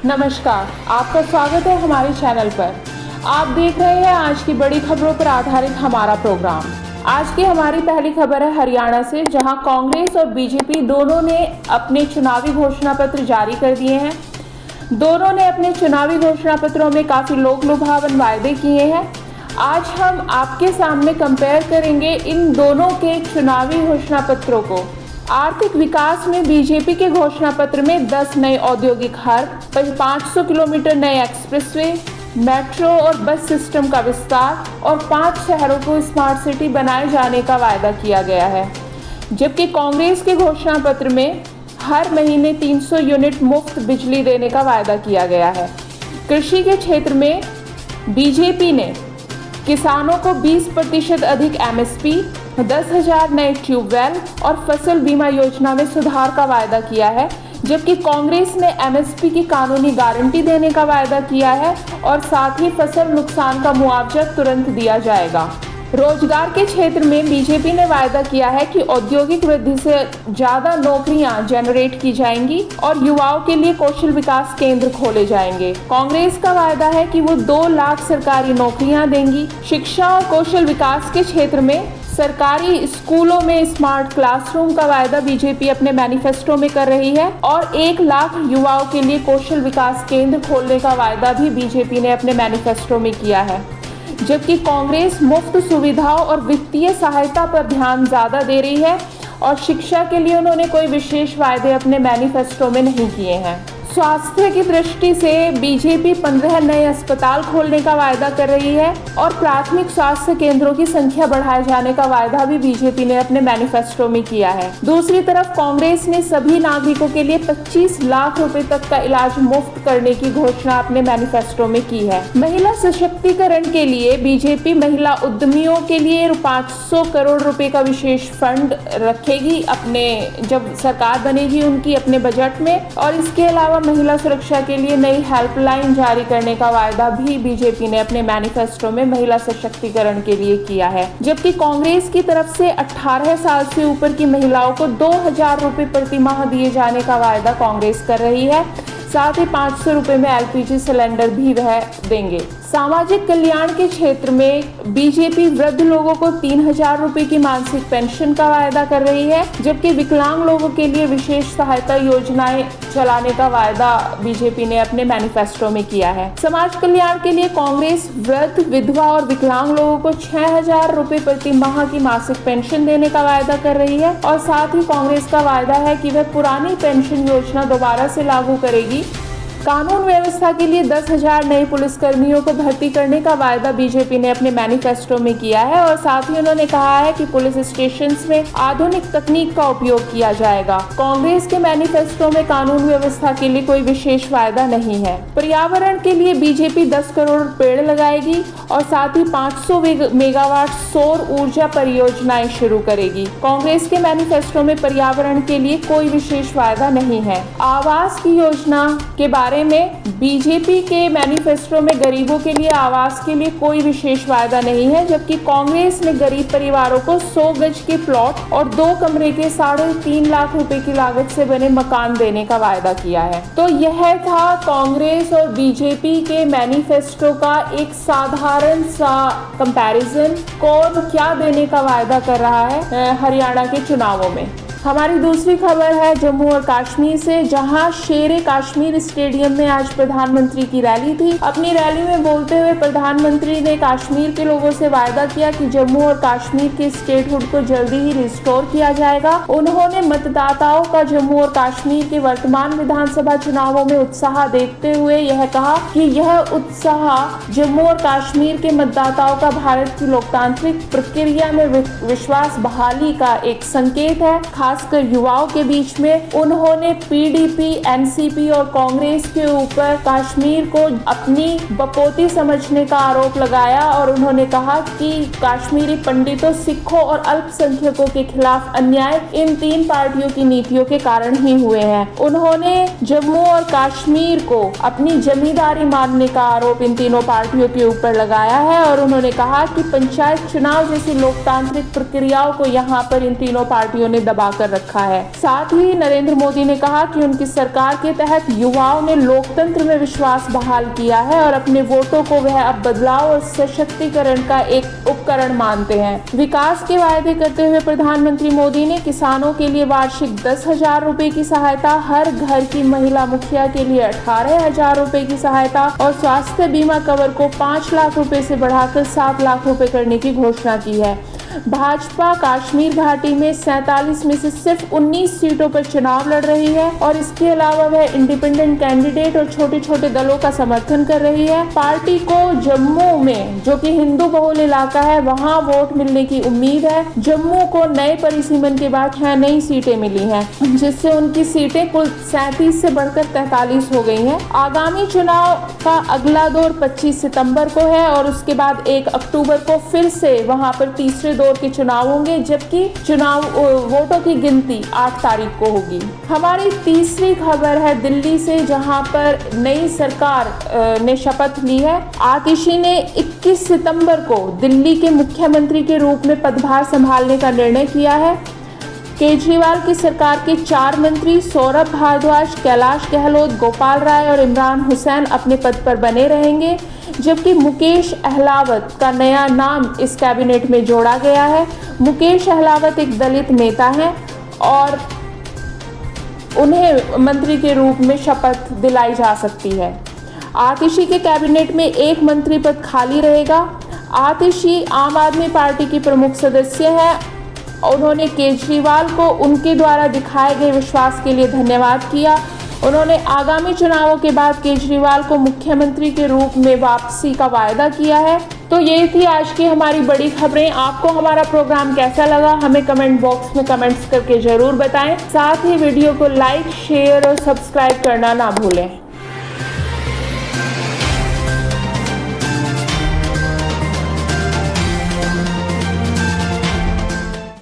नमस्कार, आपका स्वागत है हमारे चैनल पर। आप देख रहे हैं आज की बड़ी खबरों पर आधारित हमारा प्रोग्राम। आज की हमारी पहली खबर है हरियाणा से, जहां कांग्रेस और बीजेपी दोनों ने अपने चुनावी घोषणा पत्र जारी कर दिए हैं। दोनों ने अपने चुनावी घोषणा पत्रों में काफी लोक लुभावन वायदे किए हैं। आज हम आपके सामने कंपेयर करेंगे इन दोनों के चुनावी घोषणा पत्रों को। आर्थिक विकास में बीजेपी के घोषणा पत्र में 10 नए औद्योगिक हब, 500 किलोमीटर नए एक्सप्रेसवे, मेट्रो और बस सिस्टम का विस्तार और 5 शहरों को स्मार्ट सिटी बनाए जाने का वायदा किया गया है। जबकि कांग्रेस के घोषणा पत्र में हर महीने 300 यूनिट मुफ्त बिजली देने का वायदा किया गया है। कृषि के क्षेत्र में बीजेपी ने किसानों को 20% अधिक एमएसपी, 10,000 नए ट्यूबवेल और फसल बीमा योजना में सुधार का वायदा किया है। जबकि कांग्रेस ने एमएसपी की कानूनी गारंटी देने का वायदा किया है और साथ ही फसल नुकसान का मुआवजा तुरंत दिया जाएगा। रोजगार के क्षेत्र में बीजेपी ने वायदा किया है कि औद्योगिक वृद्धि से ज्यादा नौकरियां जनरेट की जाएंगी और युवाओं के लिए कौशल विकास केंद्र खोले जाएंगे। कांग्रेस का वायदा है कि वो 2 लाख सरकारी नौकरियां देंगी। शिक्षा और कौशल विकास के क्षेत्र में सरकारी स्कूलों में स्मार्ट क्लासरूम का वायदा बीजेपी अपने मैनिफेस्टो में कर रही है और 1 लाख युवाओं के लिए कौशल विकास केंद्र खोलने का वायदा भी बीजेपी ने अपने मैनिफेस्टो में किया है। जबकि कांग्रेस मुफ्त सुविधाओं और वित्तीय सहायता पर ध्यान ज्यादा दे रही है और शिक्षा के लिए उन्होंने कोई विशेष वायदे अपने मैनिफेस्टो में नहीं किए हैं। स्वास्थ्य की दृष्टि से बीजेपी 15 नए अस्पताल खोलने का वायदा कर रही है और प्राथमिक स्वास्थ्य केंद्रों की संख्या बढ़ाए जाने का वायदा भी बीजेपी ने अपने मैनिफेस्टो में किया है। दूसरी तरफ कांग्रेस ने सभी नागरिकों के लिए 25 लाख रुपए तक का इलाज मुफ्त करने की घोषणा अपने मैनिफेस्टो में की है। महिला सशक्तिकरण के लिए बीजेपी महिला उद्यमियों के लिए 500 करोड़ रुपए का विशेष फंड रखेगी अपने, जब सरकार बनेगी उनकी, अपने बजट में। और इसके अलावा महिला सुरक्षा के लिए नई हेल्पलाइन जारी करने का वायदा भी बीजेपी ने अपने मैनिफेस्टो में महिला सशक्तिकरण के लिए किया है। जबकि कांग्रेस की तरफ से 18 साल से ऊपर की महिलाओं को 2,000 रुपए प्रति माह दिए जाने का वायदा कांग्रेस कर रही है। साथ ही 500 रुपए में एलपीजी सिलेंडर भी वह देंगे। सामाजिक कल्याण के क्षेत्र में बीजेपी वृद्ध लोगों को 3,000 रुपए की मासिक पेंशन का वायदा कर रही है, जबकि विकलांग लोगों के लिए विशेष सहायता योजनाएं चलाने का वायदा बीजेपी ने अपने मैनिफेस्टो में किया है। समाज कल्याण के लिए कांग्रेस वृद्ध, विधवा और विकलांग लोगों को 6,000 रुपए प्रति माह की मासिक पेंशन देने का वायदा कर रही है और साथ ही कांग्रेस का वायदा है कि वह पुरानी पेंशन योजना दोबारा से लागू करेगी। कानून व्यवस्था के लिए 10,000 नए पुलिसकर्मियों को भर्ती करने का वायदा बीजेपी ने अपने मैनिफेस्टो में किया है और साथ ही उन्होंने कहा है कि पुलिस स्टेशंस में आधुनिक तकनीक का उपयोग किया जाएगा। कांग्रेस के मैनिफेस्टो में कानून व्यवस्था के लिए कोई विशेष वायदा नहीं है। पर्यावरण के लिए बीजेपी 10 करोड़ पेड़ लगाएगी और साथ ही 500 मेगावाट सौर ऊर्जा परियोजनाएं शुरू करेगी। कांग्रेस के मैनिफेस्टो में पर्यावरण के लिए कोई विशेष वायदा नहीं है। आवास की योजना के बारे में बीजेपी के मैनिफेस्टो में गरीबों के लिए आवास के लिए कोई विशेष वायदा नहीं है, जबकि कांग्रेस ने गरीब परिवारों को 100 गज के प्लॉट और 2 कमरे के 3.5 लाख रुपए की लागत से बने मकान देने का वायदा किया है। तो यह था कांग्रेस और बीजेपी के मैनिफेस्टो का एक साधारण सा कंपैरिजन, कौन क्या देने का वायदा कर रहा है हरियाणा के चुनावों में। हमारी दूसरी खबर है जम्मू और कश्मीर से, जहां शेरे कश्मीर स्टेडियम में आज प्रधानमंत्री की रैली थी। अपनी रैली में बोलते हुए प्रधानमंत्री ने कश्मीर के लोगों से वायदा किया कि जम्मू और कश्मीर के स्टेटहुड को जल्दी ही रिस्टोर किया जाएगा। उन्होंने मतदाताओं का जम्मू और कश्मीर के वर्तमान विधानसभा चुनावों में उत्साह देखते हुए यह कहा कि यह उत्साह जम्मू और कश्मीर के मतदाताओं का भारत की लोकतांत्रिक प्रक्रिया में विश्वास बहाली का एक संकेत है, खासकर युवाओं के बीच में। उन्होंने पीडीपी, एनसीपी और कांग्रेस के ऊपर कश्मीर को अपनी बपोती समझने का आरोप लगाया और उन्होंने कहा कि कश्मीरी पंडितों, सिखों और अल्पसंख्यकों के खिलाफ अन्याय इन 3 पार्टियों की नीतियों के कारण ही हुए हैं। उन्होंने जम्मू और कश्मीर को अपनी जमींदारी मानने का आरोप इन तीनों पार्टियों के ऊपर लगाया है और उन्होंने कहा कि पंचायत चुनाव जैसी लोकतांत्रिक प्रक्रियाओं को यहाँ पर इन तीनों पार्टियों ने दबा कर रखा है। साथ ही नरेंद्र मोदी ने कहा कि उनकी सरकार के तहत युवाओं ने लोकतंत्र में विश्वास बहाल किया है और अपने वोटों को वह अब बदलाव और सशक्तिकरण का एक उपकरण मानते हैं। विकास के वायदे करते हुए प्रधानमंत्री मोदी ने किसानों के लिए वार्षिक 10,000 रुपए की सहायता, हर घर की महिला मुखिया के लिए 18,000 रुपए की सहायता और स्वास्थ्य बीमा कवर को 5 लाख रुपए से बढ़ाकर 7 लाख रुपए करने की घोषणा की है। भाजपा कश्मीर घाटी में 47 में से सिर्फ 19 सीटों पर चुनाव लड़ रही है और इसके अलावा वह इंडिपेंडेंट कैंडिडेट और छोटे छोटे दलों का समर्थन कर रही है। पार्टी को जम्मू में, जो कि हिंदू बहुल इलाका है, वहां वोट मिलने की उम्मीद है। जम्मू को नए परिसीमन के बाद 6 नई सीटें मिली हैं, जिससे उनकी सीटें कुल 37 से बढ़कर 43 हो गई हैं। आगामी चुनाव का अगला दौर 25 सितंबर को है और उसके बाद 1 अक्टूबर को फिर से वहां पर तीसरे दौर के चुनाव होंगे, जबकि चुनाव वोटों की गिनती 8 तारीख को होगी। हमारी तीसरी खबर है दिल्ली से, जहां पर नई सरकार ने शपथ ली है। आतिशी ने 21 सितंबर को दिल्ली के मुख्यमंत्री के रूप में पदभार संभालने का निर्णय किया है। केजरीवाल की सरकार के 4 मंत्री सौरभ भारद्वाज, कैलाश गहलोत, गोपाल राय और इमरान हुसैन अपने पद पर बने रहेंगे, जबकि मुकेश अहलावत का नया नाम इस कैबिनेट में जोड़ा गया है। मुकेश अहलावत एक दलित नेता हैं और उन्हें मंत्री के रूप में शपथ दिलाई जा सकती है। आतिशी के कैबिनेट में 1 मंत्री पद खाली रहेगा। आतिशी आम आदमी पार्टी की प्रमुख सदस्य हैं। उन्होंने केजरीवाल को उनके द्वारा दिखाए गए विश्वास के लिए धन्यवाद किया। उन्होंने आगामी चुनावों के बाद केजरीवाल को मुख्यमंत्री के रूप में वापसी का वायदा किया है। तो ये थी आज की हमारी बड़ी खबरें। आपको हमारा प्रोग्राम कैसा लगा हमें कमेंट बॉक्स में कमेंट्स करके जरूर बताएं। साथ ही वीडियो को लाइक, शेयर और सब्सक्राइब करना ना भूलें।